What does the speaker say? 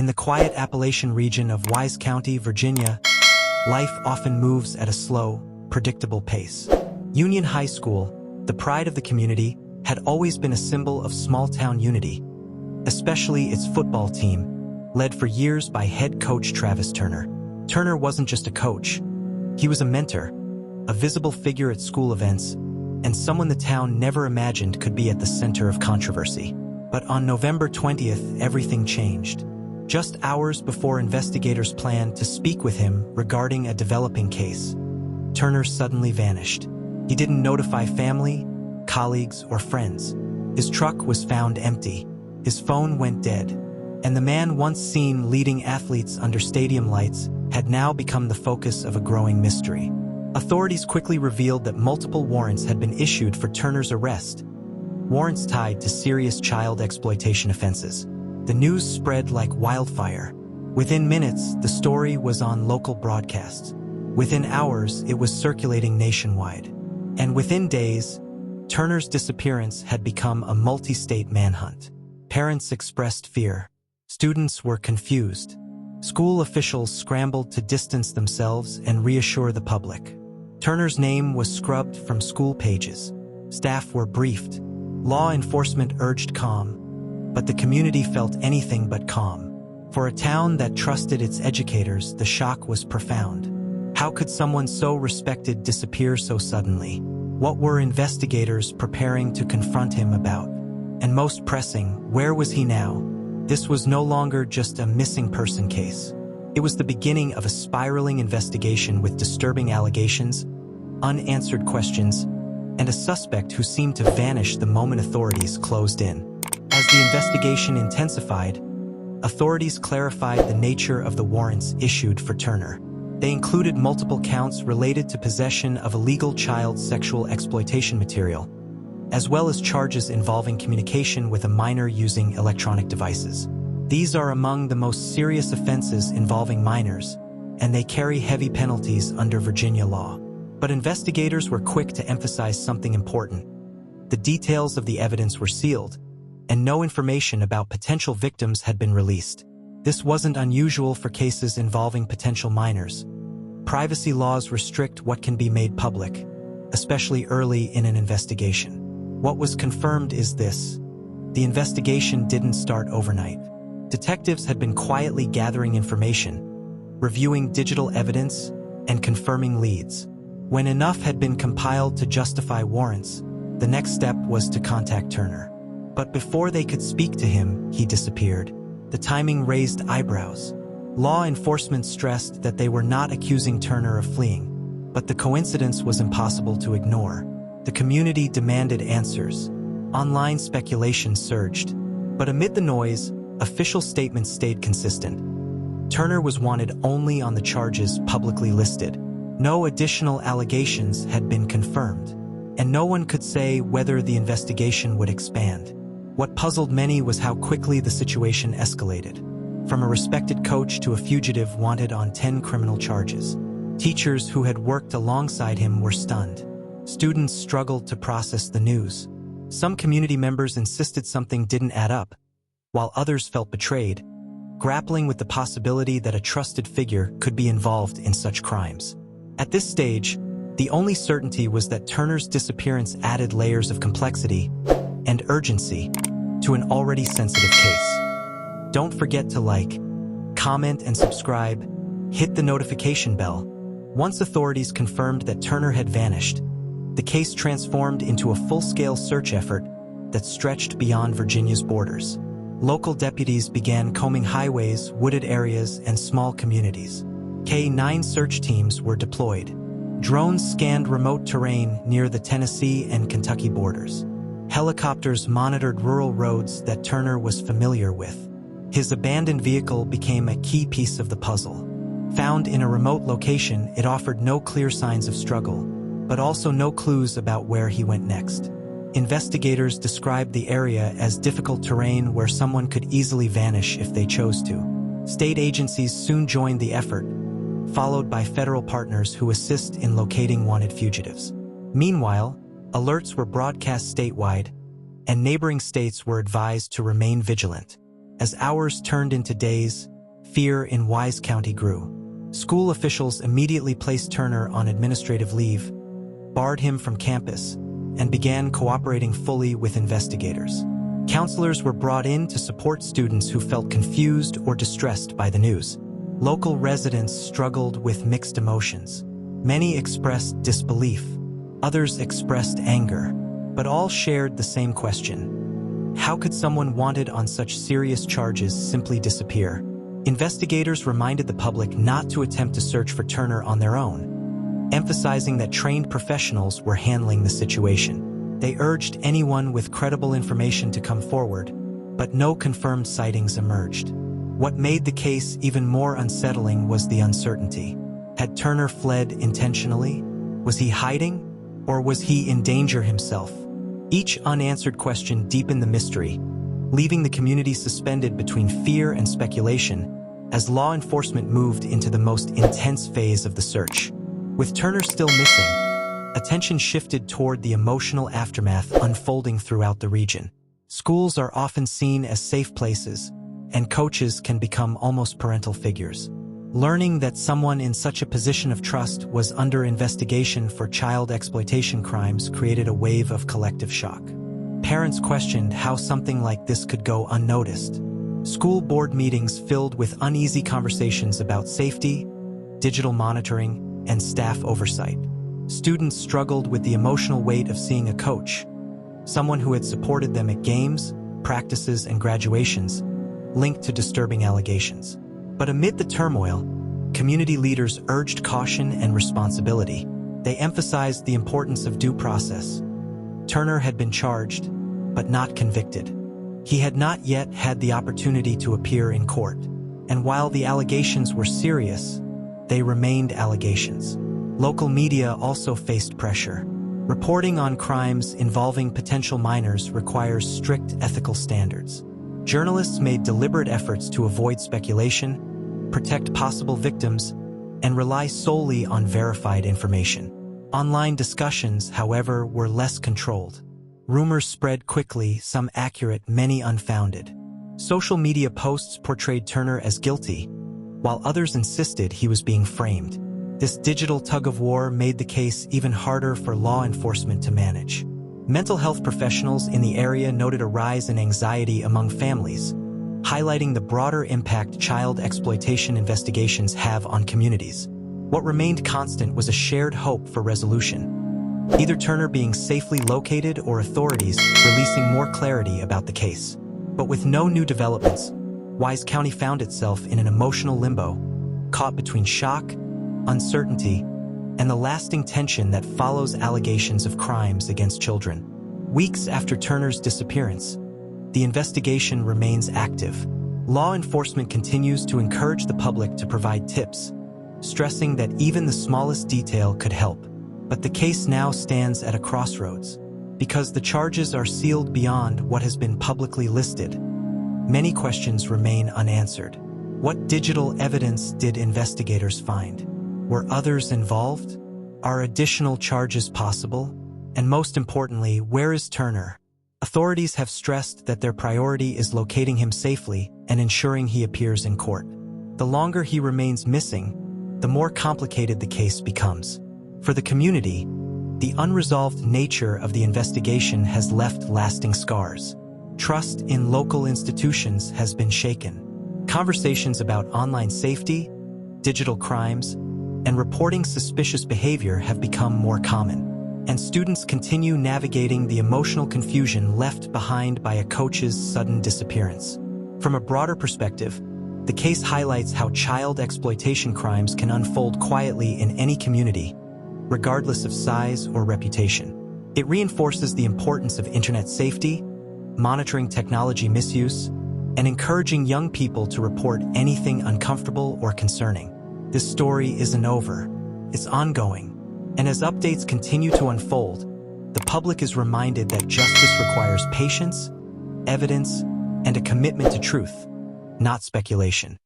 In the quiet Appalachian region of Wise County, Virginia, life often moves at a slow, predictable pace. Union High School, the pride of the community, had always been a symbol of small-town unity, especially its football team, led for years by head coach Travis Turner. Turner wasn't just a coach. He was a mentor, a visible figure at school events, and someone the town never imagined could be at the center of controversy. But on November 20th, everything changed. Just hours before investigators planned to speak with him regarding a developing case, Turner suddenly vanished. He didn't notify family, colleagues, or friends. His truck was found empty. His phone went dead. And the man once seen leading athletes under stadium lights had now become the focus of a growing mystery. Authorities quickly revealed that multiple warrants had been issued for Turner's arrest, warrants tied to serious child exploitation offenses. The news spread like wildfire. Within minutes, the story was on local broadcasts. Within hours, it was circulating nationwide. And within days, Turner's disappearance had become a multi-state manhunt. Parents expressed fear. Students were confused. School officials scrambled to distance themselves and reassure the public. Turner's name was scrubbed from school pages. Staff were briefed. Law enforcement urged calm, but the community felt anything but calm. For a town that trusted its educators, the shock was profound. How could someone so respected disappear so suddenly? What were investigators preparing to confront him about? And most pressing, where was he now? This was no longer just a missing person case. It was the beginning of a spiraling investigation with disturbing allegations, unanswered questions, and a suspect who seemed to vanish the moment authorities closed in. As the investigation intensified, authorities clarified the nature of the warrants issued for Turner. They included multiple counts related to possession of illegal child sexual exploitation material, as well as charges involving communication with a minor using electronic devices. These are among the most serious offenses involving minors, and they carry heavy penalties under Virginia law. But investigators were quick to emphasize something important. The details of the evidence were sealed, and no information about potential victims had been released. This wasn't unusual for cases involving potential minors. Privacy laws restrict what can be made public, especially early in an investigation. What was confirmed is this: the investigation didn't start overnight. Detectives had been quietly gathering information, reviewing digital evidence, and confirming leads. When enough had been compiled to justify warrants, the next step was to contact Turner. But before they could speak to him, he disappeared. The timing raised eyebrows. Law enforcement stressed that they were not accusing Turner of fleeing, but the coincidence was impossible to ignore. The community demanded answers. Online speculation surged. But amid the noise, official statements stayed consistent. Turner was wanted only on the charges publicly listed. No additional allegations had been confirmed, and no one could say whether the investigation would expand. What puzzled many was how quickly the situation escalated. From a respected coach to a fugitive wanted on 10 criminal charges. Teachers who had worked alongside him were stunned. Students struggled to process the news. Some community members insisted something didn't add up, while others felt betrayed, grappling with the possibility that a trusted figure could be involved in such crimes. At this stage, the only certainty was that Turner's disappearance added layers of complexity and urgency to an already sensitive case. Don't forget to like, comment, and subscribe. Hit the notification bell. Once authorities confirmed that Turner had vanished, the case transformed into a full-scale search effort that stretched beyond Virginia's borders. Local deputies began combing highways, wooded areas, and small communities. K-9 search teams were deployed. Drones scanned remote terrain near the Tennessee and Kentucky borders. Helicopters monitored rural roads that Turner was familiar with. His abandoned vehicle became a key piece of the puzzle. Found in a remote location, it offered no clear signs of struggle, but also no clues about where he went next. Investigators described the area as difficult terrain where someone could easily vanish if they chose to. State agencies soon joined the effort, followed by federal partners who assist in locating wanted fugitives. Meanwhile, alerts were broadcast statewide, and neighboring states were advised to remain vigilant. As hours turned into days, fear in Wise County grew. School officials immediately placed Turner on administrative leave, barred him from campus, and began cooperating fully with investigators. Counselors were brought in to support students who felt confused or distressed by the news. Local residents struggled with mixed emotions. Many expressed disbelief, others expressed anger, but all shared the same question. How could someone wanted on such serious charges simply disappear? Investigators reminded the public not to attempt to search for Turner on their own, emphasizing that trained professionals were handling the situation. They urged anyone with credible information to come forward, but no confirmed sightings emerged. What made the case even more unsettling was the uncertainty. Had Turner fled intentionally? Was he hiding? Or was he in danger himself? Each unanswered question deepened the mystery, leaving the community suspended between fear and speculation as law enforcement moved into the most intense phase of the search. With Turner still missing, attention shifted toward the emotional aftermath unfolding throughout the region. Schools are often seen as safe places, and coaches can become almost parental figures. Learning that someone in such a position of trust was under investigation for child exploitation crimes created a wave of collective shock. Parents questioned how something like this could go unnoticed. School board meetings filled with uneasy conversations about safety, digital monitoring, and staff oversight. Students struggled with the emotional weight of seeing a coach, someone who had supported them at games, practices, and graduations, linked to disturbing allegations. But amid the turmoil, community leaders urged caution and responsibility. They emphasized the importance of due process. Turner had been charged, but not convicted. He had not yet had the opportunity to appear in court. And while the allegations were serious, they remained allegations. Local media also faced pressure. Reporting on crimes involving potential minors requires strict ethical standards. Journalists made deliberate efforts to avoid speculation, protect possible victims, and rely solely on verified information. Online discussions, however, were less controlled. Rumors spread quickly, some accurate, many unfounded. Social media posts portrayed Turner as guilty, while others insisted he was being framed. This digital tug-of-war made the case even harder for law enforcement to manage. Mental health professionals in the area noted a rise in anxiety among families, highlighting the broader impact child exploitation investigations have on communities. What remained constant was a shared hope for resolution, either Turner being safely located or authorities releasing more clarity about the case. But with no new developments, Wise County found itself in an emotional limbo, caught between shock, uncertainty, and the lasting tension that follows allegations of crimes against children. Weeks after Turner's disappearance, the investigation remains active. Law enforcement continues to encourage the public to provide tips, stressing that even the smallest detail could help. But the case now stands at a crossroads. Because the charges are sealed beyond what has been publicly listed, many questions remain unanswered. What digital evidence did investigators find? Were others involved? Are additional charges possible? And most importantly, where is Turner? Authorities have stressed that their priority is locating him safely and ensuring he appears in court. The longer he remains missing, the more complicated the case becomes. For the community, the unresolved nature of the investigation has left lasting scars. Trust in local institutions has been shaken. Conversations about online safety, digital crimes, and reporting suspicious behavior have become more common. And students continue navigating the emotional confusion left behind by a coach's sudden disappearance. From a broader perspective, the case highlights how child exploitation crimes can unfold quietly in any community, regardless of size or reputation. It reinforces the importance of internet safety, monitoring technology misuse, and encouraging young people to report anything uncomfortable or concerning. This story isn't over. It's ongoing. And as updates continue to unfold, the public is reminded that justice requires patience, evidence, and a commitment to truth, not speculation.